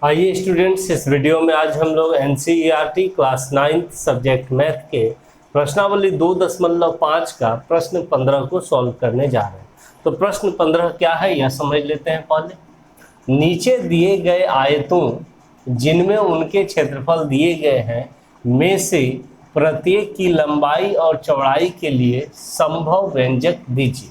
आइए स्टूडेंट्स, इस वीडियो में आज हम लोग एनसीईआरटी क्लास 9 सब्जेक्ट मैथ के प्रश्नावली 2.5 का प्रश्न 15 को सॉल्व करने जा रहे हैं। तो प्रश्न 15 क्या है यह समझ लेते हैं। पहले नीचे दिए गए आयतों जिनमें उनके क्षेत्रफल दिए गए हैं में से प्रत्येक की लंबाई और चौड़ाई के लिए संभव व्यंजक दीजिए।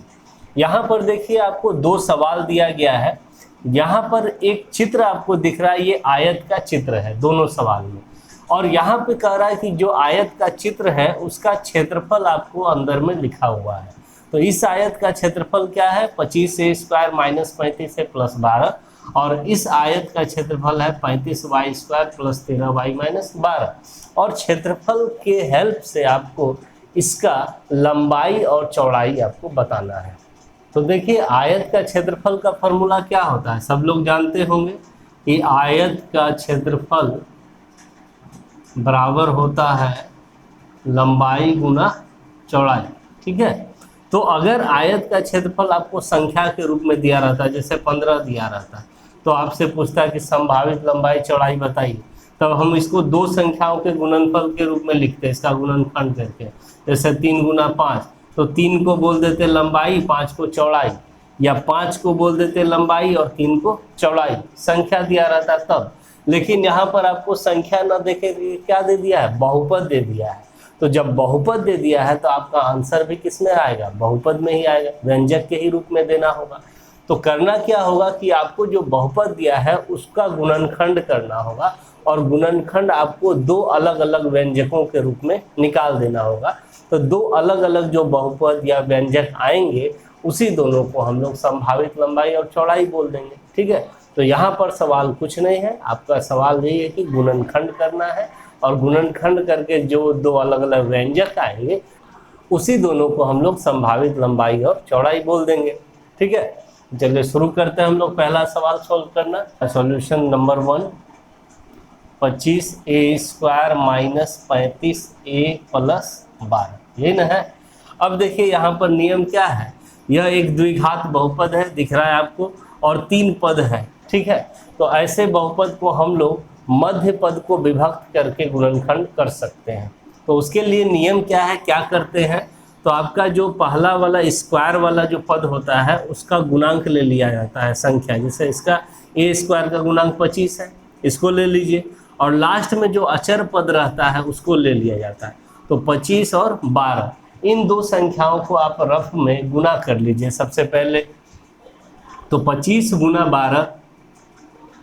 यहाँ पर देखिए आपको दो सवाल दिया गया है। यहाँ पर एक चित्र आपको दिख रहा है, ये आयत का चित्र है दोनों सवाल में, और यहाँ पे कह रहा है कि जो आयत का चित्र है उसका क्षेत्रफल आपको अंदर में लिखा हुआ है। तो इस आयत का क्षेत्रफल क्या है, 25a स्क्वायर माइनस 35 है प्लस 12, और इस आयत का क्षेत्रफल है 35y square plus 13y minus 12। और क्षेत्रफल के हेल्प से आपको इसका लंबाई और चौड़ाई आपको बताना है। तो देखिए आयत का क्षेत्रफल का फॉर्मूला क्या होता है, सब लोग जानते होंगे कि आयत का क्षेत्रफल बराबर होता है लंबाई गुना चौड़ाई। ठीक है, तो अगर आयत का क्षेत्रफल आपको संख्या के रूप में दिया रहता है, जैसे 15 दिया रहता है, तो आपसे पूछता है कि संभावित लंबाई चौड़ाई बताइए, तब हम इसको दो संख्याओं के गुणनफल के रूप में लिखते हैं, इसका गुणनखंड करके। जैसे 3 गुना 5, तो 3 को बोल देते लंबाई, 5 को चौड़ाई, या 5 को बोल देते लंबाई और 3 को चौड़ाई। संख्या दिया रहता तब, लेकिन यहाँ पर आपको संख्या न देखे क्या दे दिया है, बहुपद दे दिया है। तो जब बहुपद दे दिया है तो आपका आंसर भी किस में आएगा, बहुपद में ही आएगा, व्यंजक के ही रूप में देना होगा। तो करना क्या होगा कि आपको जो बहुपद दिया है उसका गुणनखंड करना होगा, और गुणनखंड आपको दो अलग अलग व्यंजकों के रूप में निकाल देना होगा। तो दो अलग अलग जो बहुपद या व्यंजक आएंगे उसी दोनों को हम लोग संभावित लंबाई और चौड़ाई बोल देंगे। ठीक है, तो यहाँ पर सवाल कुछ नहीं है, आपका सवाल यही है कि गुणनखंड करना है, और गुणनखंड करके जो दो अलग अलग व्यंजक आएंगे उसी दोनों को हम लोग संभावित लंबाई और चौड़ाई बोल देंगे। ठीक है, चलिए शुरू करते हैं हम लोग पहला सवाल सॉल्व करना। Solution number 1, 25a square minus 35a plus 12, ये ना है। अब देखिए यहाँ पर नियम क्या है, यह एक द्विघात बहुपद है, दिख रहा है आपको, और 3 पद है। ठीक है, तो ऐसे बहुपद को हम लोग मध्य पद को विभक्त करके गुणनखंड कर सकते हैं। तो उसके लिए नियम क्या है, क्या करते हैं, तो आपका जो पहला वाला स्क्वायर वाला जो पद होता है उसका गुणांक ले लिया जाता है संख्या। जैसे इसका a स्क्वायर का गुणांक 25 है, इसको ले लीजिए, और लास्ट में जो अचर पद रहता है उसको ले लिया जाता है। तो 25 और 12, इन दो संख्याओं को आप रफ में गुना कर लीजिए सबसे पहले। तो 25 गुना 12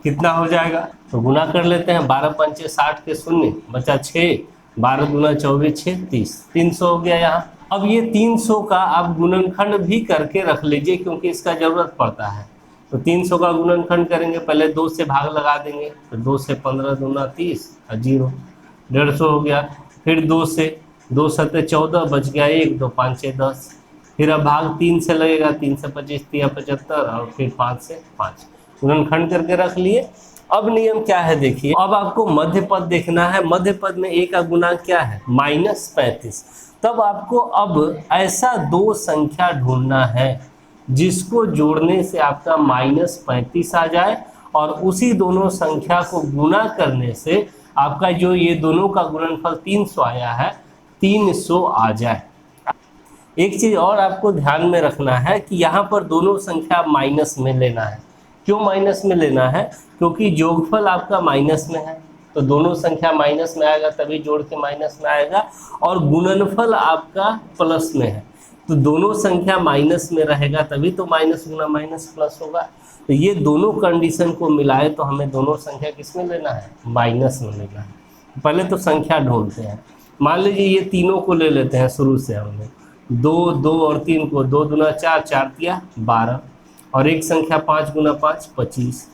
कितना हो जाएगा, तो गुना कर लेते हैं। 12 पंचे 60 के शून्य बचा 6, 12 गुना 24 6 30, 300 हो गया यहाँ। अब ये 300 का आप गुणनखंड भी करके रख लीजिए क्योंकि इसका जरूरत पड़ता है। तो 300 का गुणनखंड करेंगे, पहले 2 से भाग लगा देंगे, तो 2 से 15 दूना 30 और 0, 150 हो गया। फिर 2 से 2 सत्ते 14 बच गया 1, 2 5 6 10। फिर अब भाग 3 से लगेगा, 3 से 25 3 75, और फिर 5 से 5, गुणनखंड करके रख लिए। अब नियम क्या है देखिए, अब आपको मध्य पद देखना है। मध्य पद में a का गुणांक क्या है, -35। तब आपको अब ऐसा दो संख्या ढूंढना है जिसको जोड़ने से आपका -35 आ जाए, और उसी दोनों संख्या को गुना करने से आपका जो ये दोनों का गुणनफल 300 आया है, 300 आ जाए। एक चीज और आपको ध्यान में रखना है कि यहाँ पर दोनों संख्या माइनस में लेना है। क्यों माइनस में लेना है, क्योंकि योगफल आपका माइनस में है, तो दोनों संख्या माइनस में आएगा तभी जोड़ के माइनस में आएगा, और गुणनफल आपका प्लस में है, तो दोनों संख्या माइनस में रहेगा तभी तो माइनस गुना माइनस प्लस होगा। तो ये दोनों कंडीशन को मिलाए तो हमें दोनों संख्या किस में लेना है, माइनस में लेना है। पहले तो संख्या ढूंढते हैं। मान लीजिए ये तीनों को ले लेते हैं शुरू से हम लोग, 2 2 और 3 को, 2 दूना 4, 4 तिया 12, और एक संख्या 5 गुना 5 25।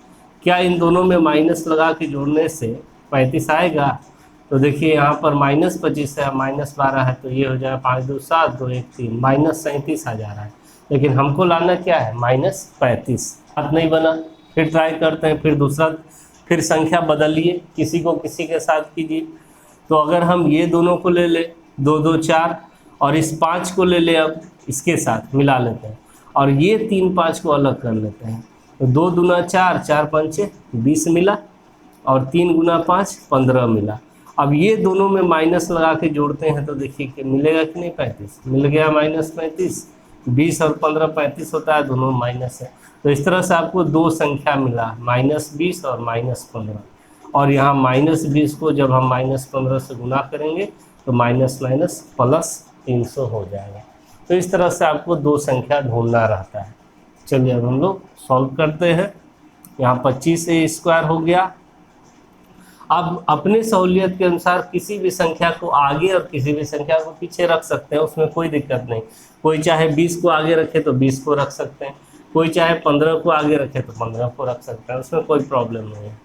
क्या इन दोनों में माइनस लगा के जोड़ने से 35 आएगा, तो देखिए यहाँ पर -25 है, -12 है, तो ये हो जाएगा 5 2 7 2 1 3, -37 आ जा रहा है। लेकिन हमको लाना क्या है, -35। बात नहीं बना, फिर ट्राई करते हैं, फिर दूसरा, फिर संख्या बदलिए, किसी को किसी के साथ कीजिए। तो अगर हम ये दोनों को ले ले, 2 2 4, और इस 5 को ले ले, अब इसके साथ मिला लेते हैं, और ये 3 5 को अलग कर लेते हैं। तो 2 दूना 4, 4 पंचे 20 मिला, और 3 गुना 5 15 मिला। अब ये दोनों में माइनस लगा के जोड़ते हैं तो देखिए कि मिलेगा कि नहीं, 35 मिल गया, -35, 20 और 15 35 होता है, दोनों माइनस है। तो इस तरह से आपको दो संख्या मिला, -20 और -15। और यहाँ -20 को जब हम -15 से गुना करेंगे तो माइनस माइनस प्लस 300 हो जाएगा। तो इस तरह से आपको दो संख्या ढूंढना रहता है। चलिए अब हम लोग सॉल्व करते हैं। यहाँ 25a² हो गया। अब अपने सहूलियत के अनुसार किसी भी संख्या को आगे और किसी भी संख्या को पीछे रख सकते हैं, उसमें कोई दिक्कत नहीं। कोई चाहे 20 को आगे रखे तो 20 को रख सकते हैं, कोई चाहे 15 को आगे रखे तो 15 को रख सकते हैं, उसमें कोई प्रॉब्लम नहीं है।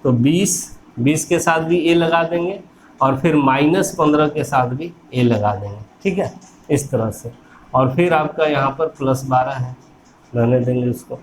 तो 20 के साथ भी a लगा देंगे और फिर -15 के साथ भी a लगा देंगे, ठीक है, इस तरह से। और फिर आपका यहाँ पर +12 है, रहने देंगे उसको।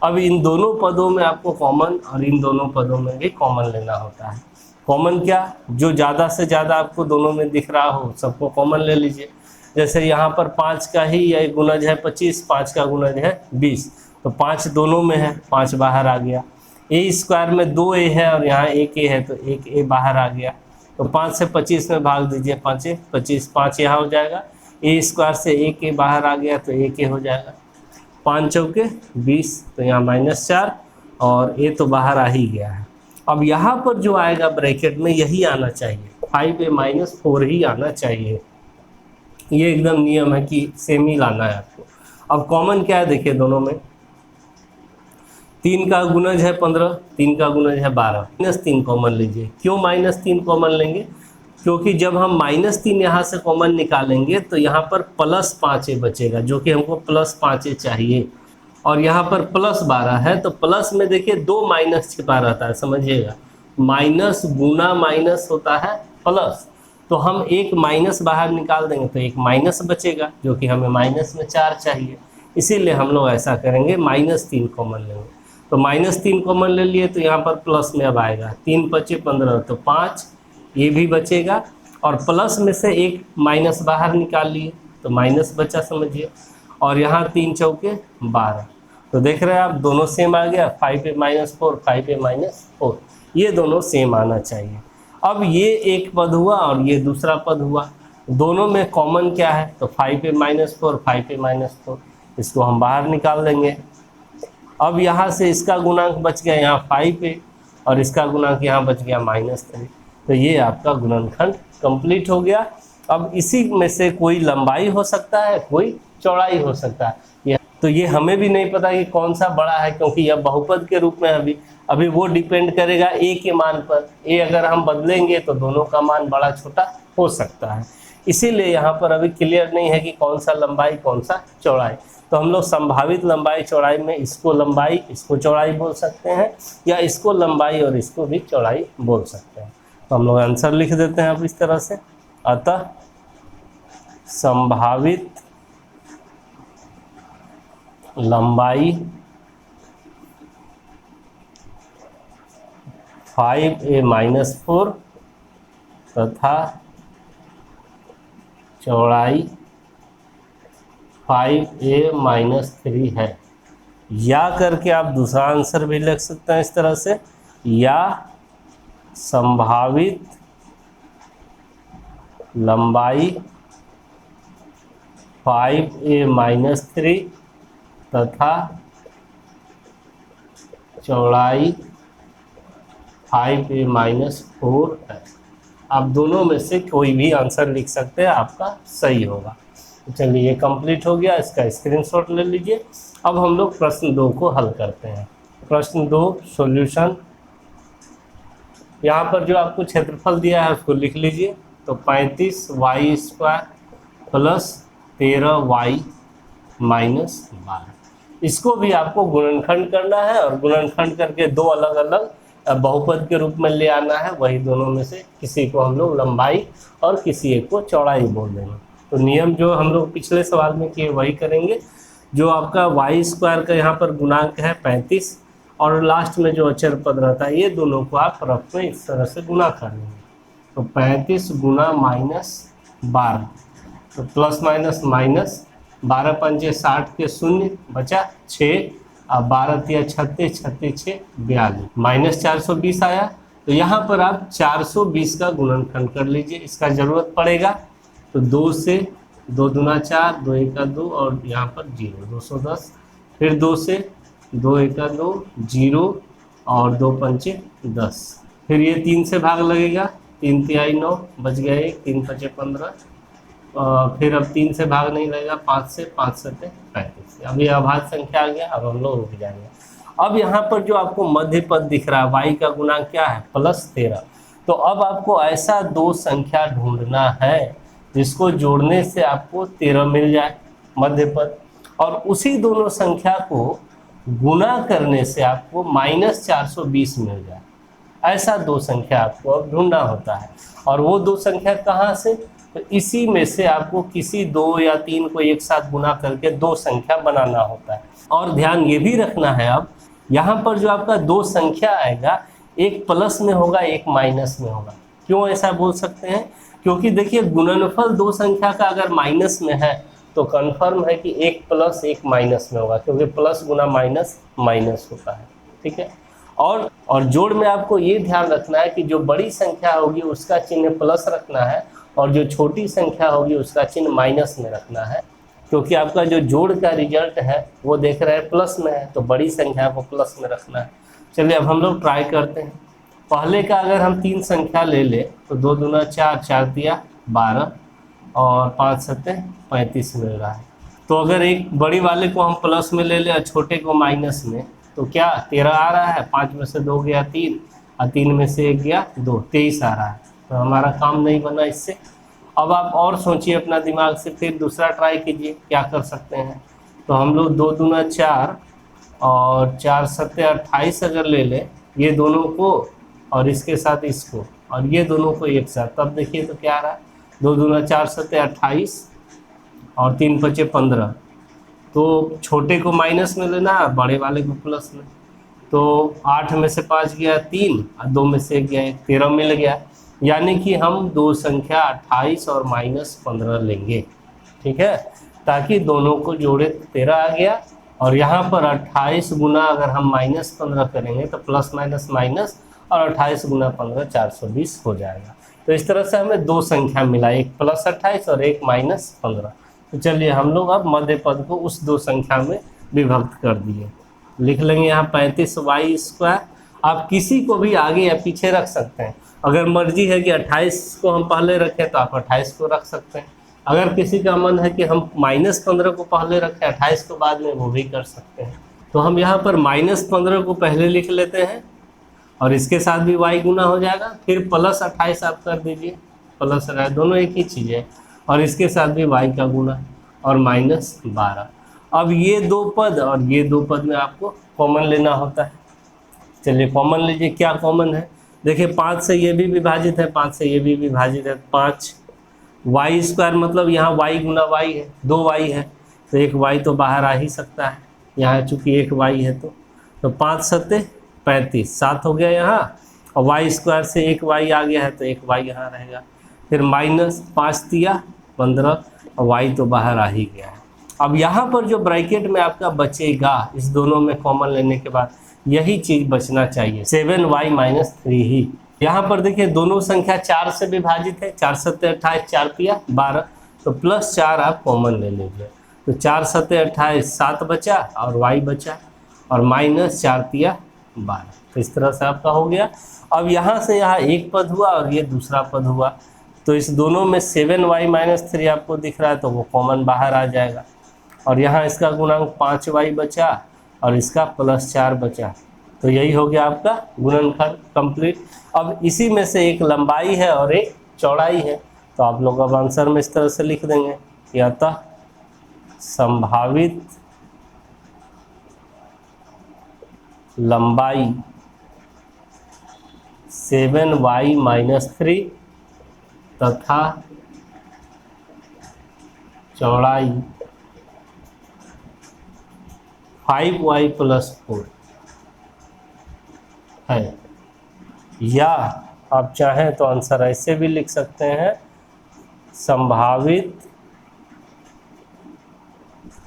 अब इन दोनों पदों में आपको कॉमन और इन दोनों पदों में भी कॉमन लेना होता है। कॉमन क्या, जो ज़्यादा से ज़्यादा आपको दोनों में दिख रहा हो सबको कॉमन ले लीजिए। जैसे यहाँ पर 5 का ही या गुणज है 25, 5 का गुणज है 20, तो 5 दोनों में है, 5 बाहर आ गया। a² में 2a है और यहाँ 1a है तो 1a बाहर आ गया। तो 5 से 25 में भाग दीजिए, 5 25, 5 यहाँ हो जाएगा, a² से 1a बाहर आ गया तो 1a हो जाएगा, 5 चौके 20, तो यहाँ -4 और a तो बाहर आ ही गया है। अब यहाँ पर जो आएगा ब्रैकेट में यही आना चाहिए, 5a - 4 ही आना चाहिए। ये एकदम नियम है कि सेम ही लाना है आपको। अब कॉमन क्या है देखिए दोनों में, 3 का गुणज है 15, 3 का गुणज है 12, -3 कॉमन लीजिए। क्यों -3 कॉमन लेंगे, क्योंकि जब हम -3 यहाँ से कॉमन निकालेंगे तो यहाँ पर +5a बचेगा, जो कि हमको +5a चाहिए। और यहाँ पर +12 है तो प्लस में देखिए 2 माइनस छिपा रहता है, समझिएगा, माइनस गुना माइनस होता है प्लस, तो हम एक माइनस बाहर निकाल देंगे तो एक माइनस बचेगा, जो कि हमें -4 चाहिए। इसीलिए हम लोग ऐसा करेंगे, -3 कॉमन लेंगे। तो -3 कॉमन ले लिए तो यहाँ पर प्लस में अब आएगा, 3 × 5 = 15, तो 5 ये भी बचेगा और प्लस में से एक माइनस बाहर निकाल लिए तो माइनस बचा, समझिए। और यहाँ 3 चौके 12, तो देख रहे हैं आप दोनों सेम आ गया, 5a - 4, 5a - 4, ये दोनों सेम आना चाहिए। अब ये एक पद हुआ और ये दूसरा पद हुआ, दोनों में कॉमन क्या है, तो 5a - 4, 5a - 4, इसको हम बाहर निकाल देंगे। अब यहाँ से इसका गुणांक बच गया यहाँ 5a और इसका गुणांक यहाँ बच गया -3, तो ये आपका गुणनखंड कंप्लीट हो गया। अब इसी में से कोई लंबाई हो सकता है, कोई चौड़ाई हो सकता है, तो ये हमें भी नहीं पता कि कौन सा बड़ा है, क्योंकि यह बहुपद के रूप में अभी वो डिपेंड करेगा a के मान पर। a अगर हम बदलेंगे तो दोनों का मान बड़ा छोटा हो सकता है, इसीलिए यहाँ पर अभी क्लियर नहीं है कि कौन सा लंबाई कौन सा चौड़ाई। तो हम लोग संभावित लंबाई चौड़ाई में इसको लंबाई इसको चौड़ाई बोल सकते हैं, या इसको लंबाई और इसको भी चौड़ाई बोल सकते हैं। तो हम लोग आंसर लिख देते हैं अब इस तरह से, अतः संभावित लंबाई 5a - 4 तथा चौड़ाई 5a - 3 है। या करके आप दूसरा आंसर भी लिख सकते हैं इस तरह से, या संभावित लंबाई 5a - 3 तथा चौड़ाई 5a - 4 है। आप दोनों में से कोई भी आंसर लिख सकते हैं, आपका सही होगा। तो चलिए ये कंप्लीट हो गया, इसका स्क्रीनशॉट ले लीजिए। अब हम लोग प्रश्न 2 को हल करते हैं। प्रश्न 2 सॉल्यूशन। यहाँ पर जो आपको क्षेत्रफल दिया है उसको लिख लीजिए। तो 35y² + 13y - 12, इसको भी आपको गुणनखंड करना है और गुणनखंड करके दो अलग अलग बहुपद के रूप में ले आना है। वही दोनों में से किसी को हम लोग लंबाई और किसी एक को चौड़ाई बोल देंगे। तो नियम जो हम लोग पिछले सवाल में किए वही करेंगे। जो आपका y² का यहाँ पर गुणांक है 35 और लास्ट में जो अचर पद रहता है, ये दोनों को आप रफ में इस तरह से गुना कर लेंगे। तो 35 गुना -12, तो प्लस माइनस माइनस 12 × 5 = 60 के 0 बचा 6, अब 12 × 3 = 36, 36 × 6 = 42, -420 आया। तो यहाँ पर आप 420 का गुणनखंड कर लीजिए, इसका ज़रूरत पड़ेगा। तो 2 से 2 दूना 4, 2 एका 2 और यहाँ पर 0, 210। फिर 2 से 2 एका 2, 0 और 2 पंचे 10। फिर ये 3 से भाग लगेगा, 3 तिहाई 9, बच गया 1, 3 पचे 15। फिर अब 3 से भाग नहीं लगेगा, 5 से, 5 सते 35। अब ये अभाज्य संख्या आ गया। अब हम लोग रुक जाएंगे। अब यहाँ पर जो आपको मध्य पद दिख रहा है, y का गुणांक क्या है, +13। तो अब आपको ऐसा दो संख्या ढूंढना है जिसको जोड़ने से आपको 13 मिल जाए मध्य पद, और उसी दोनों संख्या को गुना करने से आपको -420 मिल जाए। ऐसा दो संख्या आपको अब ढूंढना होता है। और वो दो संख्या कहाँ से, तो इसी में से आपको किसी 2 या 3 को एक साथ गुना करके दो संख्या बनाना होता है। और ध्यान ये भी रखना है, अब यहाँ पर जो आपका दो संख्या आएगा, एक प्लस में होगा, एक माइनस में होगा। क्यों ऐसा बोल सकते हैं, क्योंकि देखिए गुणनफल दो संख्या का अगर माइनस में है तो कन्फर्म है कि एक प्लस एक माइनस में होगा, क्योंकि प्लस गुना माइनस माइनस होता है। ठीक है। और जोड़ में आपको ये ध्यान रखना है कि जो बड़ी संख्या होगी उसका चिन्ह प्लस रखना है, और जो छोटी संख्या होगी उसका चिन्ह माइनस में रखना है, क्योंकि आपका जो जोड़ का रिजल्ट है वो देख रहे हैं प्लस में है, तो बड़ी संख्या को प्लस में रखना है। चलिए अब हम लोग ट्राई करते हैं। पहले का अगर हम 3 संख्या ले ले तो 2 दूना 4, 4 तिया 12 और 5 सत्ते 35 मिल रहा है। तो अगर एक बड़ी वाले को हम प्लस में ले ले और छोटे को माइनस में, तो क्या 13 आ रहा है। 5 में से 2 गया 3 और 3 में से 1 गया 2, 23 आ रहा है। तो हमारा काम नहीं बना इससे। अब आप और सोचिए अपना दिमाग से, फिर दूसरा ट्राई कीजिए क्या कर सकते हैं। तो हम लोग 2 दूना 4 और 4 सत्ते 28 अगर ले लें, ये दोनों को और इसके साथ इसको और ये दोनों को एक साथ, तब देखिए तो क्या आ रहा है। 2 दूना 4 सत्ते 28 और 3 पचे 15। तो छोटे को माइनस में लेना है, बड़े वाले को प्लस में। तो 8 में से 5 गया 3 और 2 में से 1 गया 1, 13 मिल गया। यानी कि हम दो संख्या 28 और -15 लेंगे। ठीक है, ताकि दोनों को जोड़े 13 आ गया। और यहाँ पर 28 गुना अगर हम -15 करेंगे तो प्लस माइनस माइनस, और 28 गुना 15 420 हो जाएगा। तो इस तरह से हमें दो संख्या मिला, एक +28 और एक -15। तो चलिए हम लोग अब मध्य पद को उस दो संख्या में विभक्त कर दिए। लिख लेंगे यहाँ 35y²। आप किसी को भी आगे या पीछे रख सकते हैं। अगर मर्जी है कि 28 को हम पहले रखें तो आप 28 को रख सकते हैं। अगर किसी का मन है कि हम -15 को पहले रखें 28 को बाद में, वो भी कर सकते हैं। तो हम यहाँ पर -15 को पहले लिख लेते हैं और इसके साथ भी y गुना हो जाएगा। फिर +28 आप कर दीजिए, प्लस दोनों एक ही चीज़ है, और इसके साथ भी y का गुना और -12। अब ये दो पद और ये दो पद में आपको कॉमन लेना होता है। चलिए कॉमन लीजिए, क्या कॉमन है। देखिए 5 से ये भी विभाजित है, 5 से ये भी विभाजित है। 5y² मतलब यहाँ y गुना y है, 2y है, तो एक y तो बाहर आ ही सकता है। यहाँ चूँकि एक y है तो 5 सत्ते 35, 7 हो गया यहाँ, और y² से एक y आ गया है तो एक y यहाँ रहेगा। फिर -5 तिया 15 और y तो बाहर आ ही गया है। अब यहाँ पर जो ब्रैकेट में आपका बचेगा, इस दोनों में कॉमन लेने के बाद यही चीज़ बचना चाहिए, 7y-3 ही। यहाँ पर देखिए दोनों संख्या 4 से विभाजित है, 4 सत्ते 28, 4 तिया 12, तो +4 आप कॉमन ले लीजिए। तो 4 सत्ते 28, 7 बचा और y बचा, और -4 तिया 12। तो इस तरह से आपका हो गया। अब यहाँ से यहाँ एक पद हुआ और ये दूसरा पद हुआ, तो इस दोनों में 7y-3 आपको दिख रहा है, तो वो कॉमन बाहर आ जाएगा। और यहाँ इसका गुणांक 5y बचा और इसका +4 बचा। तो यही हो गया आपका गुणनखंड कंप्लीट। अब इसी में से एक लंबाई है और एक चौड़ाई है, तो आप लोग अब आंसर में इस तरह से लिख देंगे कि अतः संभावित लंबाई 7y-3 तथा चौड़ाई 5y+4 है। या आप चाहें तो आंसर ऐसे भी लिख सकते हैं, संभावित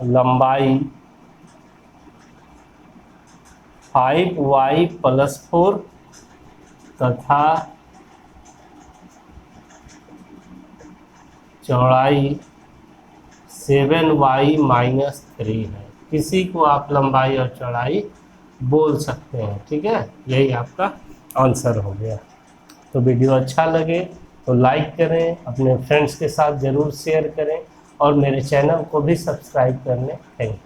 लंबाई 5y+4 तथा चौड़ाई 7y-3 है। किसी को आप लंबाई और चौड़ाई बोल सकते हैं। ठीक है, यही आपका आंसर हो गया। तो वीडियो अच्छा लगे तो लाइक करें, अपने फ्रेंड्स के साथ ज़रूर शेयर करें और मेरे चैनल को भी सब्सक्राइब करने। Thank you.